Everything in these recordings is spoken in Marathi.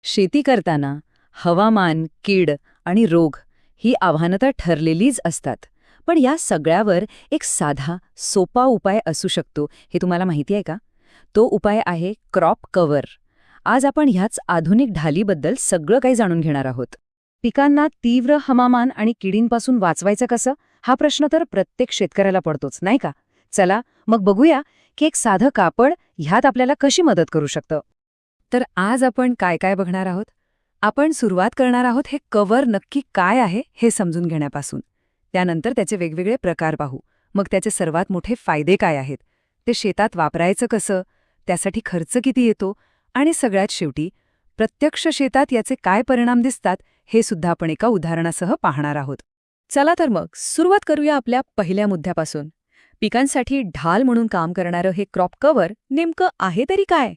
शेती करताना हवामान, कीड आणि रोग ही आव्हानं तर ठरलेलीच असतात. पण या सगळ्यावर एक साधा, सोपा उपाय असू शकतो, हे तुम्हाला माहिती आहे का? तो उपाय आहे क्रॉप कव्हर. आज आपण ह्याच आधुनिक ढालीबद्दल सगळं काही जाणून घेणार आहोत. पिकांना तीव्र हवामान आणि किडींपासून वाचवायचं कसं? हा प्रश्न तर प्रत्येक शेतकऱ्याला पडतोच, नाही का? चला, मग बघूया की एक साधं कापड ह्यात आपल्याला कशी मदत करू शकतं. तर आज आपण काय काय बघणार आहोत? आपण सुरुवात करणार आहोत हे कव्हर नक्की काय आहे हे समजून घेण्यापासून. त्यानंतर त्याचे वेगवेगळे प्रकार पाहू. मग त्याचे सर्वात मोठे फायदे काय आहेत, ते शेतात वापरायचं कसं, त्यासाठी खर्च किती येतो, आणि सगळ्यात शेवटी प्रत्यक्ष शेतात याचे काय परिणाम दिसतात हे सुद्धा आपण एका उदाहरणासह पाहणार आहोत. चला तर मग सुरुवात करूया आपल्या पहिल्या मुद्द्यापासून. पिकांसाठी ढाल म्हणून काम करणारं हे क्रॉप कव्हर नेमकं आहे तरी काय?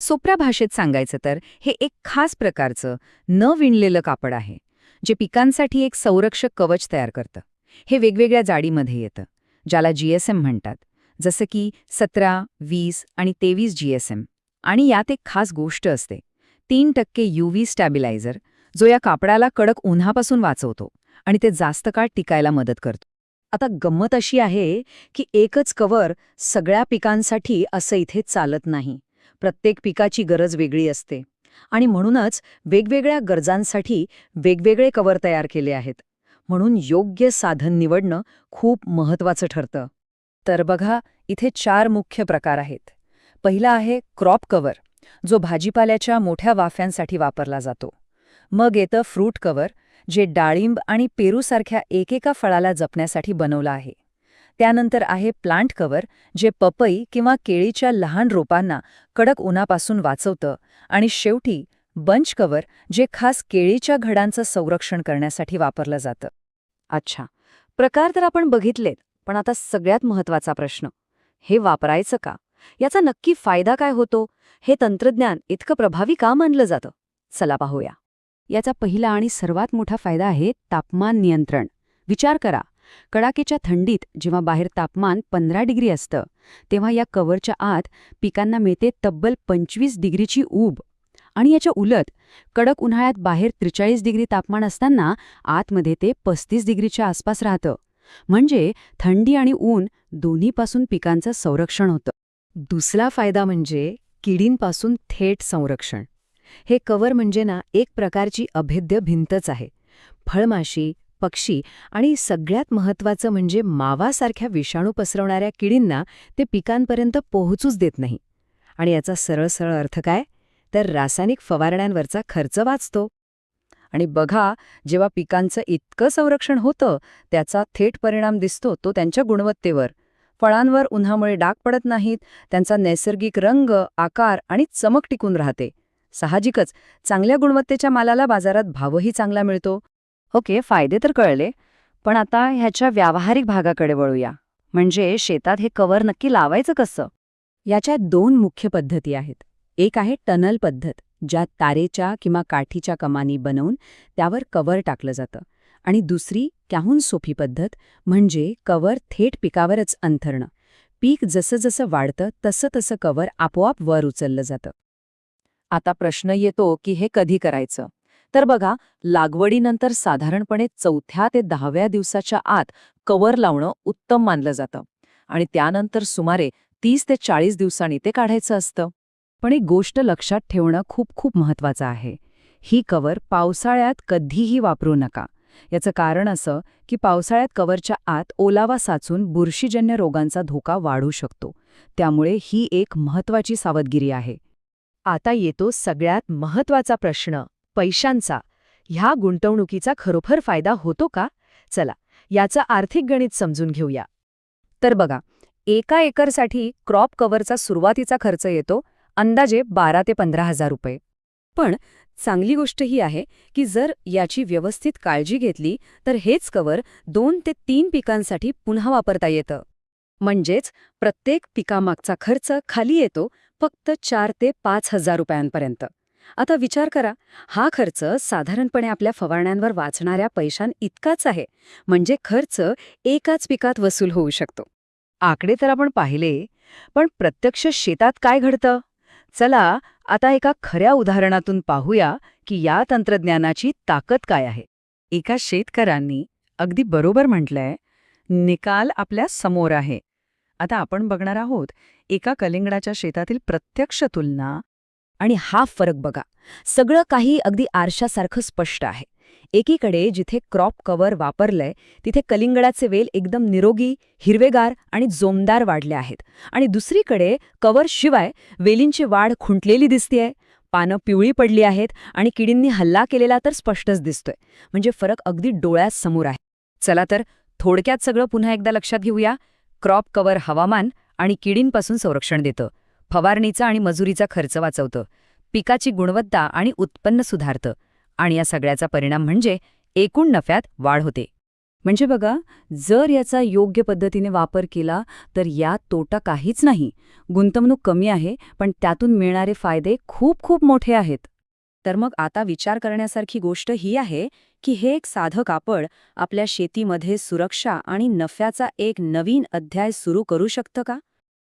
सोप्या भाषेत सांगायचं तर हे एक खास प्रकारचं न विणलेलं कापड आहे, जे पिकांसाठी एक संरक्षक कवच तयार करतं. हे वेगवेगळ्या जाडीमध्ये येतं, ज्याला GSM म्हणतात, जसं की 17, 20 आणि 23 GSM. आणि यात एक खास गोष्ट असते, 3% UV स्टॅबिलायझर, जो या कापडाला कडक उन्हापासून वाचवतो आणि ते जास्त काळ टिकायला मदत करतो. आता गंमत अशी आहे की एकच कव्हर सगळ्या पिकांसाठी असं इथे चालत नाही. प्रत्येक पिकाची गरज वेगळी असते आणि म्हणूनच वेगवेगळ्या गरजांसाठी वेगवेगळे कव्हर तयार केले आहेत. म्हणून योग्य साधन निवडणं खूप महत्त्वाचं ठरतं. तर बघा, इथे 4 मुख्य प्रकार आहेत. पहिला आहे क्रॉप कव्हर, जो भाजीपाल्याच्या मोठ्या वाफ्यांसाठी वापरला जातो. मग येतं फ्रूट कव्हर, जे डाळिंब आणि पेरूसारख्या एकेका फळाला जपण्यासाठी बनवलं आहे. त्यानंतर आहे प्लांट कव्हर, जे पपई किंवा केळीच्या लहान रोपांना कडक उन्हापासून वाचवतं. आणि शेवटी बंच कव्हर, जे खास केळीच्या घडांचं संरक्षण करण्यासाठी वापरलं जातं. अच्छा, प्रकार तर आपण बघितलेत, पण आता सगळ्यात महत्त्वाचा प्रश्न, हे वापरायचं का? याचा नक्की फायदा काय होतो? हे तंत्रज्ञान इतकं प्रभावी का मानलं जातं? चला पाहूया. याचा पहिला आणि सर्वात मोठा फायदा आहे तापमान नियंत्रण. विचार करा, कडाक्याच्या थंडीत जेव्हा बाहेर तापमान 15 डिग्री असतं, तेव्हा या कव्हरच्या आत पिकांना मिळते तब्बल 25 डिग्रीची ऊब. आणि याच्या उलट, कडक उन्हाळ्यात बाहेर 43 डिग्री तापमान असताना आतमध्ये ते 35 डिग्रीच्या आसपास राहतं. म्हणजे थंडी आणि ऊन दोन्हीपासून पिकांचं संरक्षण होतं. दुसरा फायदा म्हणजे किडींपासून थेट संरक्षण. हे कव्हर म्हणजे एक प्रकारची अभेद्य भिंतच आहे. फळमाशी, पक्षी आणि सगळ्यात महत्त्वाचं म्हणजे मावासारख्या विषाणू पसरवणाऱ्या किडींना ते पिकांपर्यंत पोहोचूच देत नाही. आणि याचा सरळ सरळ अर्थ काय? तर रासायनिक फवारण्यांवरचा खर्च वाचतो. आणि बघा, जेव्हा पिकांचं इतकं संरक्षण होतं, त्याचा थेट परिणाम दिसतो तो त्यांच्या गुणवत्तेवर. फळांवर उन्हामुळे डाग पडत नाहीत, त्यांचा नैसर्गिक रंग, आकार आणि चमक टिकून राहते. साहजिकच चांगल्या गुणवत्तेच्या मालाला बाजारात भावही चांगला मिळतो. ओके, फायदे तर कळले, पण आता ह्याच्या व्यावहारिक भागाकडे वळूया. म्हणजे शेतात हे कव्हर नक्की लावायचं कसं? याच्या 2 मुख्य पद्धती आहेत. एक आहे टनल पद्धत, ज्यात तारेच्या किंवा काठीच्या कमानी बनवून त्यावर कव्हर टाकलं जातं. आणि दुसरी, त्याहून सोपी पद्धत, म्हणजे कव्हर थेट पिकावरच अंथरणं. पीक जसं जसं वाढतं तसं तसं कव्हर आपोआप वर उचललं जातं. आता प्रश्न येतो की हे कधी करायचं? तर बघा, लागवडीनंतर साधारणपणे 4थ्या ते 10व्या दिवसाच्या आत कव्हर लावणं उत्तम मानलं जातं. आणि त्यानंतर सुमारे 30 ते 40 दिवसांनी ते काढायचं असतं. पण एक गोष्ट लक्षात ठेवणं खूप खूप महत्त्वाचं आहे. ही कव्हर पावसाळ्यात कधीही वापरू नका. याचं कारण असं की पावसाळ्यात कव्हरच्या आत ओलावा साचून बुरशीजन्य रोगांचा धोका वाढू शकतो. त्यामुळे ही एक महत्त्वाची सावधगिरी आहे. आता येतो सगळ्यात महत्त्वाचा प्रश्न, पैशांचा. ह्या गुंतवणुकीचा खरोखर फायदा होतो का? चला, याचं आर्थिक गणित समजून घेऊया. तर बघा, एका एकरसाठी क्रॉप कव्हरचा सुरुवातीचा खर्च येतो अंदाजे 12 ते 15,000 रुपये. पण चांगली गोष्ट ही आहे की जर याची व्यवस्थित काळजी घेतली तर हेच कव्हर 2 ते 3 पिकांसाठी पुन्हा वापरता येतं. म्हणजेच प्रत्येक पिकामागचा खर्च खाली येतो फक्त 4 ते 5,000 रुपयांपर्यंत. आता विचार करा, हा खर्च साधारणपणे आपल्या फवारण्यांवर वाचणाऱ्या पैशांइतकाच आहे. म्हणजे खर्च एकाच पिकात वसूल होऊ शकतो. आकडे तर आपण पाहिले, पण प्रत्यक्ष शेतात काय घडतं? चला आता एका खऱ्या उदाहरणातून पाहूया की या तंत्रज्ञानाची ताकद काय आहे. एका शेतकऱ्यांनी अगदी बरोबर म्हटलंय, निकाल आपल्या समोर आहे. आता आपण बघणार आहोत एका कलिंगडाच्या शेतातील प्रत्यक्ष तुलना. आणि हा फरक बघा, सगळं काही अगदी आरशासारखं स्पष्ट आहे. एकीकडे जिथे क्रॉप कव्हर वापरलंय तिथे कलिंगडाचे वेल एकदम निरोगी, हिरवेगार आणि जोमदार वाढले आहेत. आणि दुसरीकडे कव्हर शिवाय वेलींची वाढ खुंटलेली दिसतेय, पानं पिवळी पडली आहेत आणि किडींनी हल्ला केलेला तर स्पष्टच दिसतोय. म्हणजे फरक अगदी डोळ्यासमोर आहे. चला तर थोडक्यात सगळं पुन्हा एकदा लक्षात घेऊया. क्रॉप कव्हर हवामान आणि किडींपासून संरक्षण देतं, फवारणीचा आणि मजुरीचा खर्च वाचवतं, पिकाची गुणवत्ता आणि उत्पन्न सुधारतं, आणि या सगळ्याचा परिणाम म्हणजे एकूण नफ्यात वाढ होते. म्हणजे बघा, जर याचा योग्य पद्धतीने वापर केला तर यात तोटा काहीच नाही. गुंतवणूक कमी आहे, पण त्यातून मिळणारे फायदे खूप खूप मोठे आहेत. तर मग आता विचार करण्यासारखी गोष्ट ही आहे की हे एक साधं कापड आपल्या शेतीमध्ये सुरक्षा आणि नफ्याचा एक नवीन अध्याय सुरू करू शकतं का?